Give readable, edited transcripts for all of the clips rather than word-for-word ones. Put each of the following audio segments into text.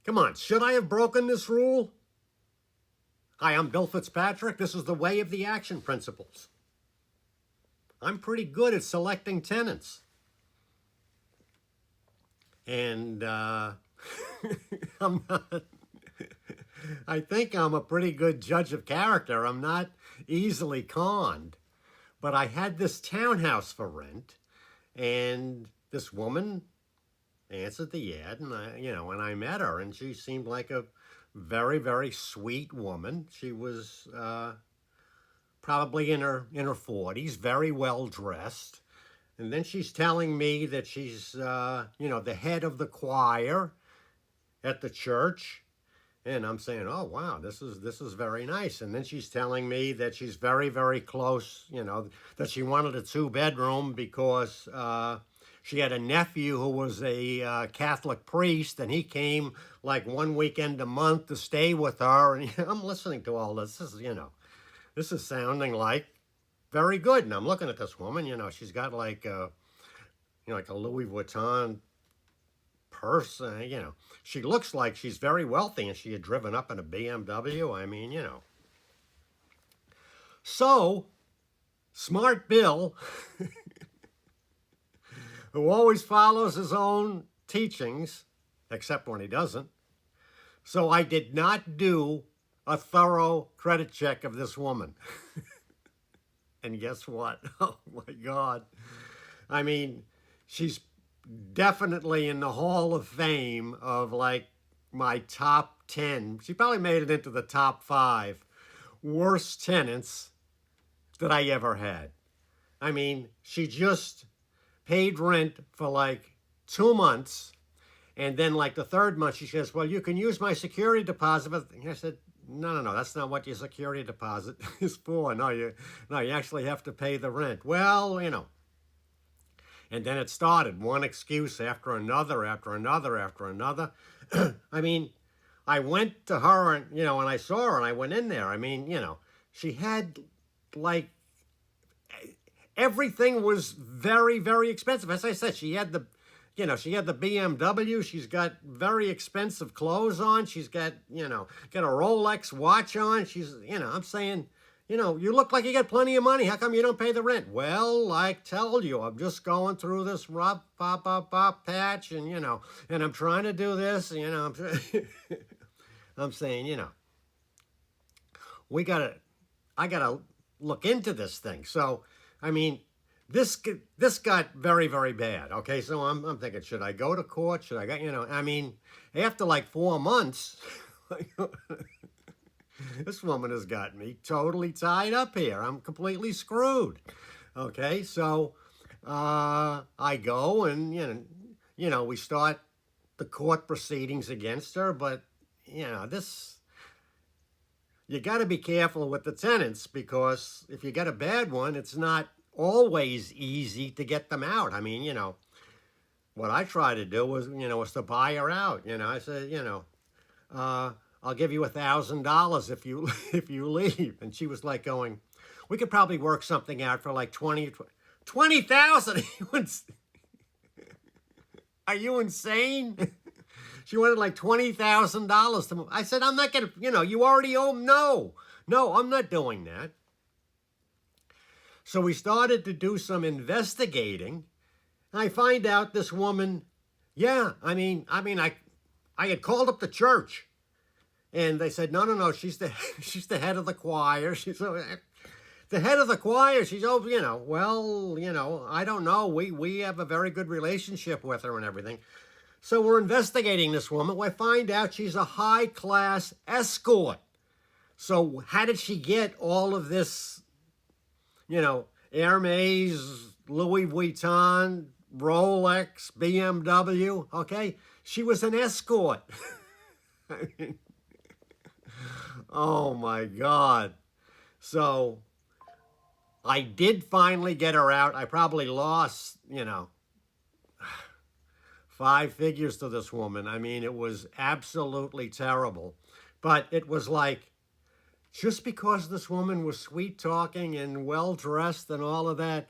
Come on, should I have broken this rule? Hi, I'm Bill Fitzpatrick. This is the Way of the Action Principles. I'm pretty good at selecting tenants. And I'm not, I think I'm a pretty good judge of character. I'm not easily conned. But I had this townhouse for rent, and this woman answered the ad, and I met her, and she seemed like a very, very sweet woman. She was probably in her 40s, very well dressed. And then she's telling me that she's the head of the choir at the church. And I'm saying, oh wow, this is very nice. And then she's telling me that she's very, very close, that she wanted a 2-bedroom because she had a nephew who was a Catholic priest, and he came like one weekend a month to stay with her. And I'm listening to all this. This is sounding like very good. And I'm looking at this woman. She's got like like a Louis Vuitton purse. She looks like she's very wealthy, and she had driven up in a BMW. I mean. So, smart Bill, who always follows his own teachings, except when he doesn't. So I did not do a thorough credit check of this woman. And guess what? Oh my God. I mean, she's definitely in the Hall of Fame of like my top 10. She probably made it into the top 5 worst tenants that I ever had. I mean, she just paid rent for like 2 months. And then like the 3rd month, she says, well, you can use my security deposit. And I said, no, that's not what your security deposit is for. No, you actually have to pay the rent. Well, And then it started, one excuse after another, after another, after another. I mean, I went to her and, and I saw her and I went in there. I mean, she had like, everything was very, very expensive. As I said, she had the BMW. She's got very expensive clothes on. She's got a Rolex watch on. She's, I'm saying, you look like you got plenty of money. How come you don't pay the rent? Well, I tell you, I'm just going through this rough patch, and and I'm trying to do this. I'm saying, I gotta look into this thing. So, I mean, this got very, very bad. Okay, so I'm thinking, should I go to court? Should I go? I mean, after like 4 months. This woman has got me totally tied up here. I'm completely screwed. Okay, so I go and we start the court proceedings against her, but this, you got to be careful with the tenants, because if you get a bad one, it's not always easy to get them out. I mean, what I tried to do was to buy her out. I said, I'll give you $1,000 if you if you leave. And she was like going, we could probably work something out for like 20,000. Are you insane? She wanted like $20,000 to move. I said, I'm not gonna, you already owe. No, I'm not doing that. So we started to do some investigating. And I find out this woman, I had called up the church. And they said, no, she's the head of the choir. She's the head of the choir. She's I don't know. We have a very good relationship with her and everything. So we're investigating this woman. We find out she's a high-class escort. So how did she get all of this, Hermes, Louis Vuitton, Rolex, BMW? Okay, she was an escort. I mean, oh my God. So I did finally get her out. I probably lost, 5 figures to this woman. I mean, it was absolutely terrible. But it was like, just because this woman was sweet talking and well dressed and all of that,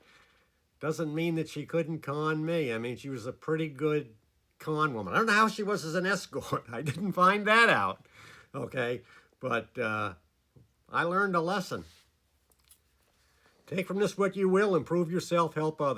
doesn't mean that she couldn't con me. I mean, she was a pretty good con woman. I don't know how she was as an escort. I didn't find that out. Okay, but I learned a lesson. Take from this what you will, improve yourself, help others.